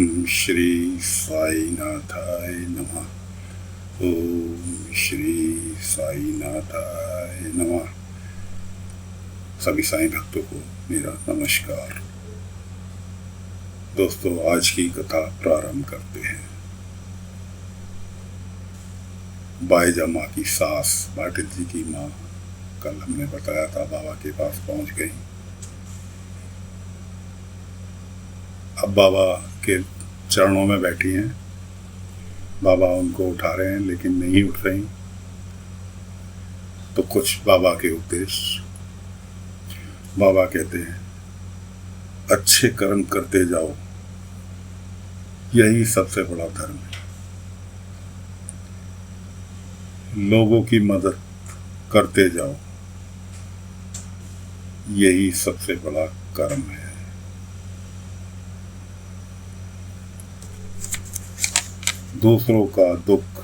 ओम श्री साईनाथाय नमः। ओम श्री साईनाथाय नमः। सभी साईं भक्तों को मेरा नमस्कार। दोस्तों, आज की कथा प्रारंभ करते हैं। बाईजा माँ की सास, पाटिल जी की माँ, कल हमने बताया था बाबा के पास पहुंच गई। अब बाबा के चरणों में बैठी हैं। बाबा उनको उठा रहे हैं लेकिन नहीं उठ रही। तो कुछ बाबा के उपदेश। बाबा कहते हैं, अच्छे कर्म करते जाओ, यही सबसे बड़ा धर्म है। लोगों की मदद करते जाओ, यही सबसे बड़ा कर्म है। दूसरों का दुख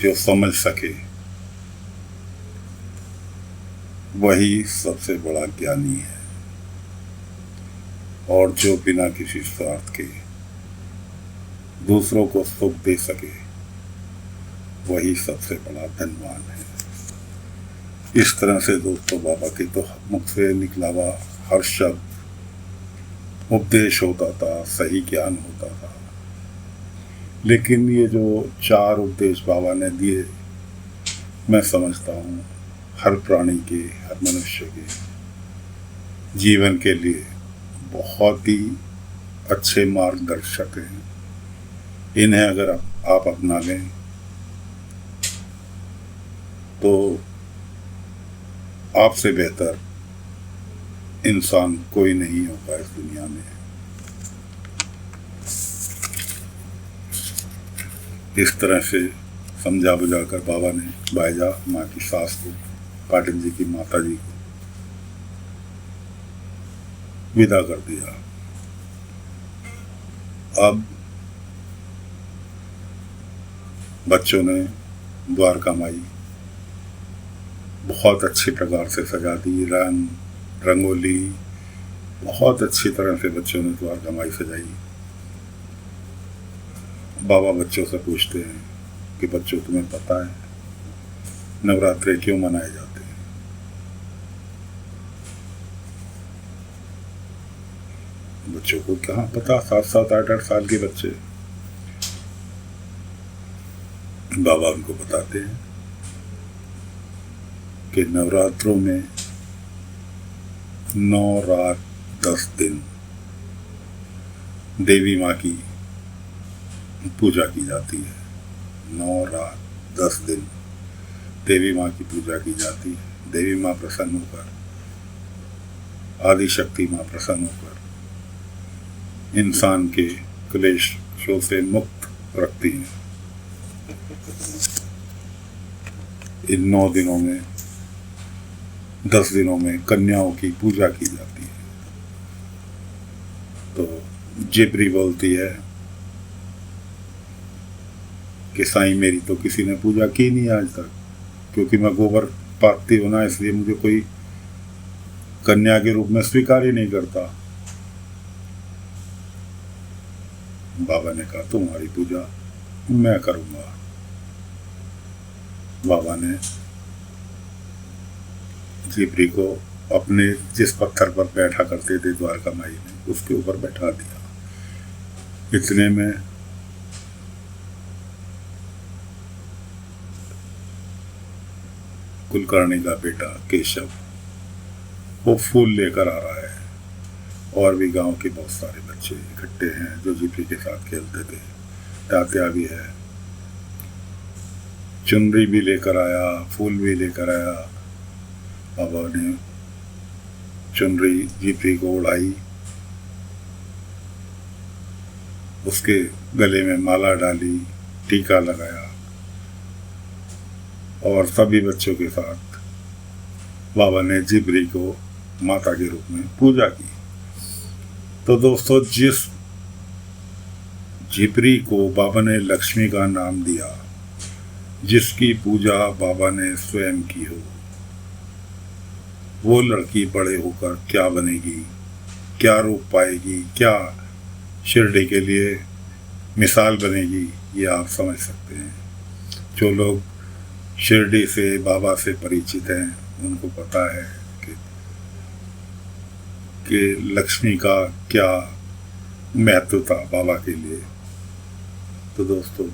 जो समझ सके, वही सबसे बड़ा ज्ञानी है। और जो बिना किसी स्वार्थ के दूसरों को सुख दे सके, वही सबसे बड़ा धनवान है। इस तरह से दोस्तों, बाबा के तो मुख से निकला हुआ हर शब्द उपदेश होता था, सही ज्ञान होता था। लेकिन ये जो 4 उपदेश बाबा ने दिए, मैं समझता हूँ हर प्राणी के, हर मनुष्य के जीवन के लिए बहुत ही अच्छे मार्गदर्शक हैं। इन्हें अगर आप अपना लें तो आपसे बेहतर इंसान कोई नहीं होगा इस दुनिया में। इस तरह से समझा बुझाकर बाबा ने बाईजा माँ की सास को, पाटिल जी की माता जी को विदा कर दिया। अब बच्चों ने द्वारका माई बहुत अच्छे प्रकार से सजा दी। रंगोली बहुत अच्छी तरह से बच्चों ने द्वारका माई सजाई। बाबा बच्चों से पूछते हैं कि बच्चों, तुम्हें पता है नवरात्रे क्यों मनाए जाते हैं? बच्चों को कहाँ पता, 7-7, 8-8 साल के बच्चे। बाबा उनको बताते हैं कि नवरात्रों में 9 रात 10 दिन देवी माँ की पूजा की जाती है। 9 रात 10 दिन देवी माँ की पूजा की जाती है। देवी माँ प्रसन्न होकर, आदि शक्ति माँ प्रसन्न होकर इंसान के क्लेशों से मुक्त रखती हैं। इन 9 दिनों में, 10 दिनों में कन्याओं की पूजा की जाती है। तो जिब्री बोलती है कि साईं, मेरी तो किसी ने पूजा की नहीं आज तक, क्योंकि मैं गोबर पाती हूं ना, इसलिए मुझे कोई कन्या के रूप में स्वीकार ही नहीं करता। बाबा ने कहा, तुम्हारी पूजा मैं करूंगा। बाबा ने जिब्री को अपने जिस पत्थर पर बैठा करते थे द्वारका माई में, उसके ऊपर बैठा दिया। इतने में कुलकर्णी का बेटा केशव वो फूल लेकर आ रहा है। और भी गांव के बहुत सारे बच्चे इकट्ठे हैं जो जिब्री के साथ खेलते थे। तात्या भी है, चुनरी भी लेकर आया, फूल भी लेकर आया। बाबा ने चुनरी जिब्री को उड़ाई, उसके गले में माला डाली, टीका लगाया और सभी बच्चों के साथ बाबा ने जिब्री को माता के रूप में पूजा की। तो दोस्तों, जिस जिब्री को बाबा ने लक्ष्मी का नाम दिया, जिसकी पूजा बाबा ने स्वयं की हो, वो लड़की बड़े होकर क्या बनेगी, क्या रूप पाएगी, क्या शिरडी के लिए मिसाल बनेगी, ये आप समझ सकते हैं। जो लोग शिरडी से, बाबा से परिचित हैं, उनको पता है कि लक्ष्मी का क्या महत्व था बाबा के लिए। तो दोस्तों,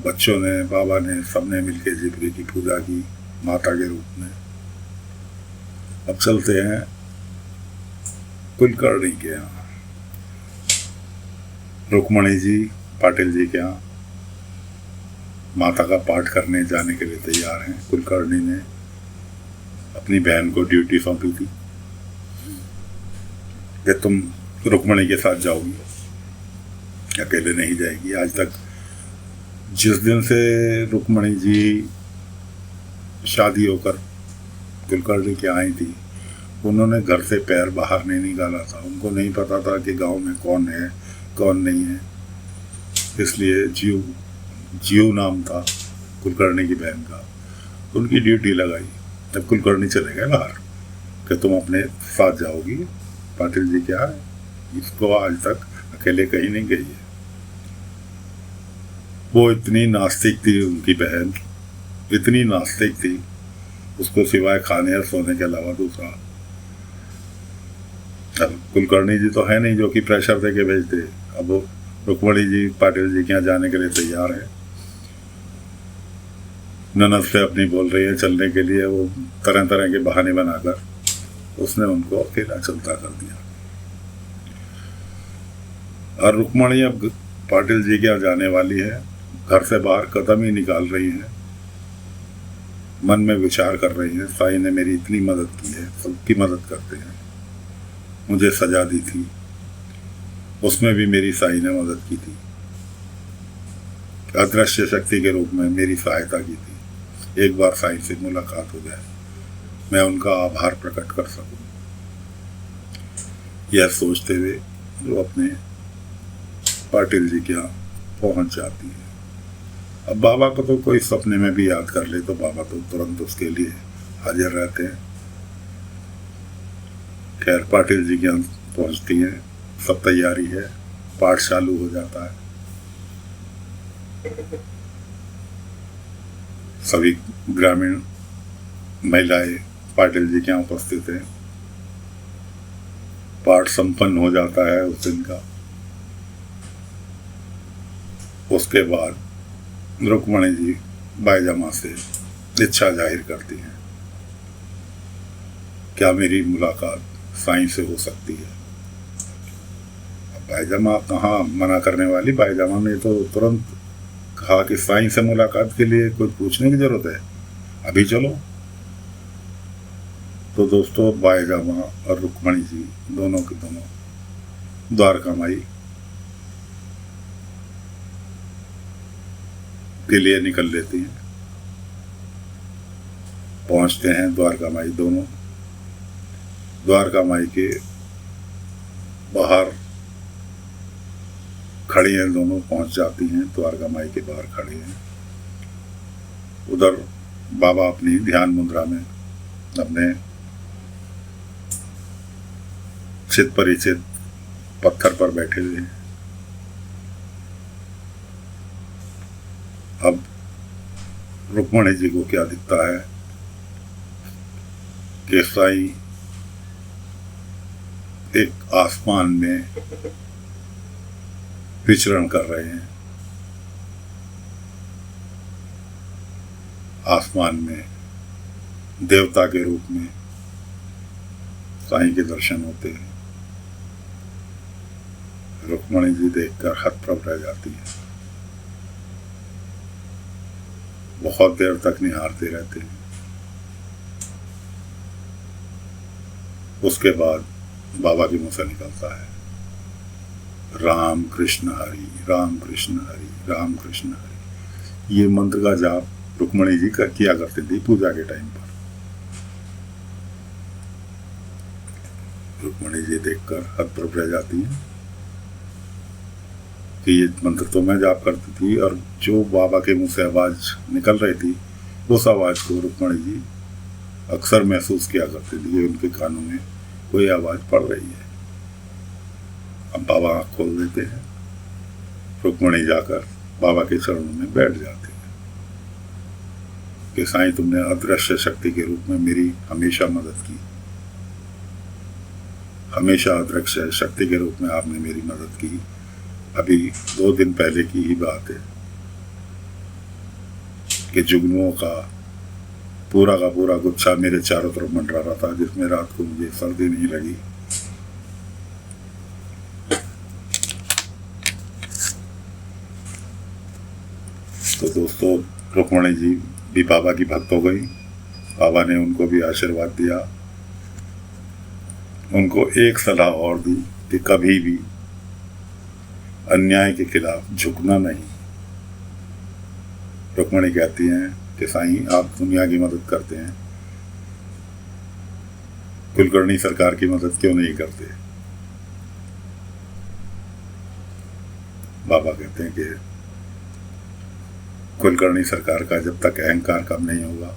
बच्चों ने, बाबा ने, सबने मिलकर जिब्री की पूजा की माता के रूप में। अब चलते हैं कुलकर्णी के यहाँ। रुक्मणी जी पाटिल जी के यहाँ माता का पाठ करने जाने के लिए तैयार हैं। कुलकर्णी ने अपनी बहन को ड्यूटी सौंपी थी कि तुम रुक्मणी के साथ जाओगी, अकेले नहीं जाएगी। आज तक जिस दिन से रुक्मणी जी शादी होकर कुलकर्णी के आई थी, उन्होंने घर से पैर बाहर नहीं निकाला था। उनको नहीं पता था कि गांव में कौन है कौन नहीं है। इसलिए जीव नाम था कुलकर्णी की बहन का। उनकी ड्यूटी लगाई। तब कुलकर्णी चले गए बाहर कि तुम अपने साथ जाओगी। पाटिल जी क्या है, इसको आज तक अकेले कहीं नहीं गई है। वो इतनी नास्तिक थी, उनकी बहन इतनी नास्तिक थी, उसको सिवाय खाने और सोने के अलावा दूसरा। अब कुलकर्णी जी तो है नहीं जो कि प्रेशर दे के भेजते। अब रुक्मणी जी पाटिल जी के यहाँ जाने के लिए तैयार है। ननद से अपनी बोल रही है चलने के लिए। वो तरह तरह के बहाने बनाकर उसने उनको अकेला चलता कर दिया। और रुक्मणी अब पाटिल जी के यहाँ जाने वाली है। घर से बाहर कदम ही निकाल रही है। मन में विचार कर रही है, साईं ने मेरी इतनी मदद की है, सबकी मदद करते हैं। मुझे सजा दी थी, उसमें भी मेरी साईं ने मदद की थी। अदृश्य शक्ति के रूप में मेरी सहायता की थी। एक बार साईं से मुलाकात हो जाए, मैं उनका आभार प्रकट कर सकूं। यह सोचते हुए वो अपने पाटिल जी के यहाँ पहुंच जाती है। अब बाबा को तो कोई सपने में भी याद कर ले तो बाबा तो तुरंत उसके लिए हाजिर रहते हैं। खैर, पाटिल जी के यहाँ पहुंचती हैं, सब तैयारी है, पाठ चालू हो जाता है। सभी ग्रामीण महिलाएं पाटिल जी के यहाँ उपस्थित हैं। पाठ संपन्न हो जाता है उस दिन का। उसके बाद रुक्मणी जी बाईजामा से इच्छा जाहिर करती हैं, क्या मेरी मुलाकात साईं से हो सकती है। अब बाईजामा कहाँ मना करने वाली। बाईजामा ने तो तुरंत कहा कि साईं से मुलाकात के लिए कुछ पूछने की जरूरत है, अभी चलो। तो दोस्तों, बाईजामा और रुक्मणी जी दोनों के दोनों द्वारका माई के लिए निकल लेती हैं। पहुंचते हैं द्वारका माई। दोनों द्वारका माई के बाहर खड़ी हैं। दोनों पहुंच जाती हैं, द्वारका माई के बाहर खड़ी हैं। उधर बाबा अपनी ध्यान मुद्रा में अपने चित परिचित पत्थर पर बैठे हुए हैं। अब रुक्मणी जी को क्या दिखता है कि साईं एक आसमान में विचरण कर रहे हैं। आसमान में देवता के रूप में साईं के दर्शन होते हैं। रुक्मणी जी देखकर हतप्रभ रह जाती है। बहुत देर तक निहारते रहते हैं। उसके बाद बाबा के मुंह से निकलता है, राम कृष्ण हरि, राम कृष्ण हरि, राम कृष्ण हरि। ये मंत्र का जाप रुक्मणी जी का किया करती थी पूजा के टाइम पर। रुक्मणी जी देखकर हतप्रभ रह जाती है कि ये मंत्र तो मैं जाप करती थी, और जो बाबा के मुंह से आवाज़ निकल रही थी उस आवाज़ को रुक्मणी जी अक्सर महसूस किया करती थी कि उनके कानों में कोई आवाज़ पड़ रही है। अब बाबा आँख खोल देते हैं, रुक्मणी जाकर बाबा के चरणों में बैठ जाते हैं कि साईं तुमने अदृश्य शक्ति के रूप में मेरी हमेशा मदद की, हमेशा अदृश्य शक्ति के रूप में आपने मेरी मदद की। अभी 2 दिन पहले की ही बात है कि जुगनुओं का पूरा गुच्छा मेरे चारों तरफ मंडरा रहा था, जिसमें रात को मुझे सर्दी नहीं लगी। तो दोस्तों, रुक्मणी जी भी बाबा की भक्त हो गई। बाबा ने उनको भी आशीर्वाद दिया, उनको एक सलाह और दी कि कभी भी अन्याय के खिलाफ झुकना नहीं। रुक्मणी कहती हैं कि साईं आप दुनिया की मदद करते हैं, कुलकर्णी सरकार की मदद क्यों नहीं करते? बाबा कहते हैं कि कुलकर्णी सरकार का जब तक अहंकार कम नहीं होगा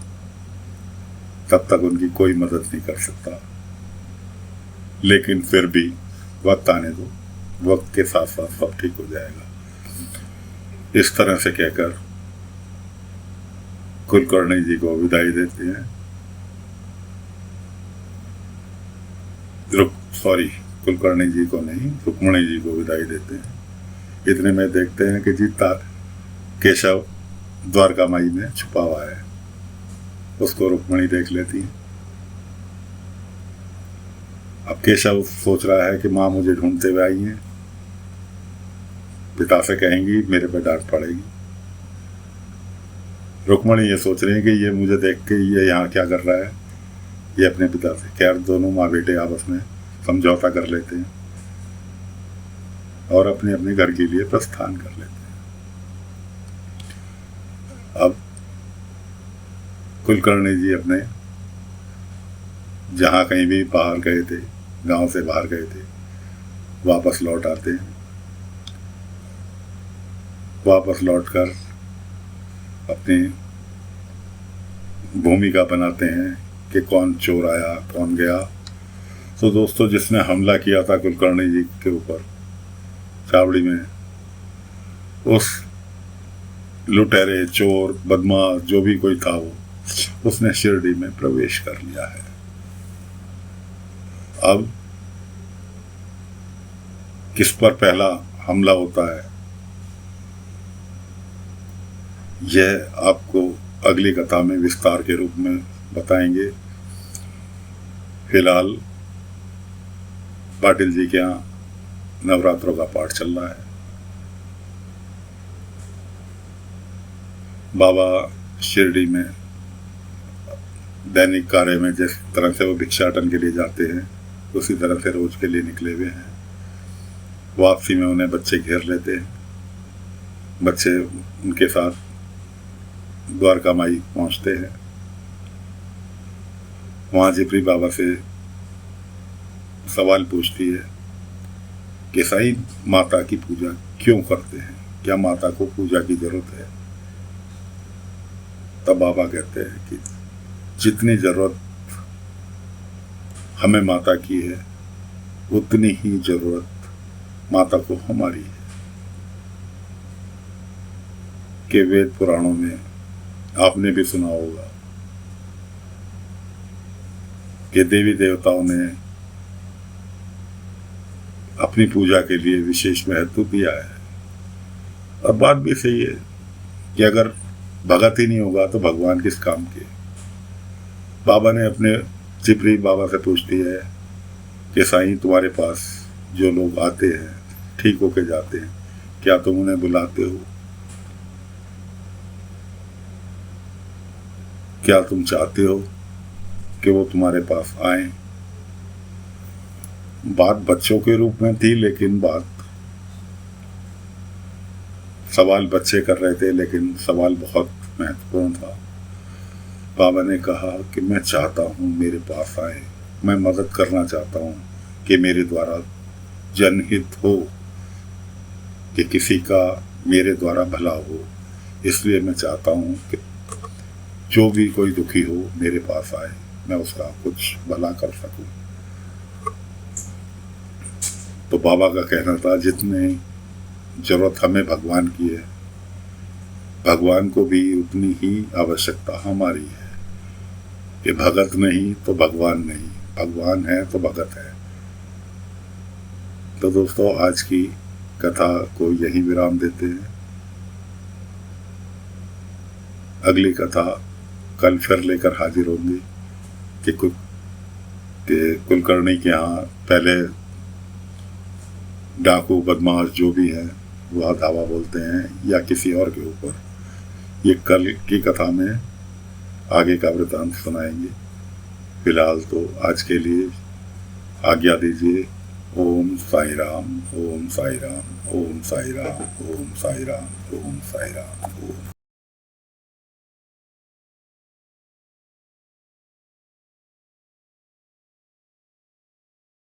तब तक उनकी कोई मदद नहीं कर सकता, लेकिन फिर भी वक्त आने दो, वक्त के साथ साथ सब ठीक हो जाएगा। इस तरह से कहकर कुलकर्णी जी को विदाई देते हैं। कुलकर्णी जी को नहीं, रुक्मणी जी को विदाई देते हैं। इतने में देखते हैं कि जी केशव द्वारका माई में छुपा हुआ है। उसको रुक्मणी देख लेती है। अब केशव सोच रहा है कि माँ मुझे ढूंढते हुए आई हैं, पिता से कहेंगी मेरे पे डांट पड़ेगी। रुक्मणी ये सोच रही है कि ये मुझे देख के ये यहाँ क्या कर रहा है, ये अपने पिता से। खैर दोनों माँ बेटे आपस में समझौता कर लेते हैं और अपने अपने घर के लिए प्रस्थान कर लेते हैं। अब कुलकर्णी जी अपने जहाँ कहीं भी बाहर गए थे, गांव से बाहर गए थे, वापस लौट आते हैं। वापस लौटकर अपनी भूमिका बनाते हैं कि कौन चोर आया कौन गया। तो दोस्तों, जिसने हमला किया था कुलकर्णी जी के ऊपर छावड़ी में, उस लुटेरे चोर बदमाश जो भी कोई था वो उसने शिरडी में प्रवेश कर लिया है। अब किस पर पहला हमला होता है यह आपको अगली कथा में विस्तार के रूप में बताएंगे। फिलहाल पाटिल जी के यहाँ नवरात्रों का पाठ चल रहा है। बाबा शिरडी में दैनिक कार्य में जिस तरह से वो भिक्षाटन के लिए जाते हैं उसी तरह से रोज के लिए निकले हुए हैं। वापसी में उन्हें बच्चे घेर लेते हैं। बच्चे उनके साथ द्वारका माई पहुंचते हैं। वहाँ जिपरी बाबा से सवाल पूछती है कि साईं माता की पूजा क्यों करते हैं, क्या माता को पूजा की जरूरत है? तब बाबा कहते हैं कि जितनी जरूरत हमें माता की है उतनी ही जरूरत माता को हमारी है। कि वेद पुराणों में आपने भी सुना होगा कि देवी देवताओं ने अपनी पूजा के लिए विशेष महत्व दिया है। और बात भी सही है कि अगर भगत ही नहीं होगा तो भगवान किस काम के। बाबा ने अपने चिपरी बाबा से पूछती है कि साईं तुम्हारे पास जो लोग आते हैं ठीक होके जाते हैं, क्या तुम उन्हें बुलाते हो? क्या तुम चाहते हो कि वो तुम्हारे पास आए? बात बच्चों के रूप में थी, लेकिन सवाल बच्चे कर रहे थे, लेकिन सवाल बहुत महत्वपूर्ण था। बाबा ने कहा कि मैं चाहता हूँ मेरे पास आए, मैं मदद करना चाहता हूँ कि मेरे द्वारा जनहित हो, कि किसी का मेरे द्वारा भला हो। इसलिए मैं चाहता हूँ कि जो भी कोई दुखी हो मेरे पास आए, मैं उसका कुछ भला कर सकूं। तो बाबा का कहना था जितने जरूरत हमें भगवान की है, भगवान को भी उतनी ही आवश्यकता हमारी है। कि भगत नहीं तो भगवान नहीं, भगवान है तो भगत है। तो दोस्तों, आज की कथा को यहीं विराम देते हैं। अगली कथा कल फिर लेकर हाजिर होंगी कि कुलकर्णी के यहाँ पहले डाकू बदमाश जो भी है वह धावा बोलते हैं या किसी और के ऊपर। ये कल की कथा में आगे का वृतांत सुनाएंगे। फिलहाल तो आज के लिए आज्ञा दीजिए। ओम साई राम, ओम साई राम, ओम साई राम, ओम साई राम, ओम साई राम, ओम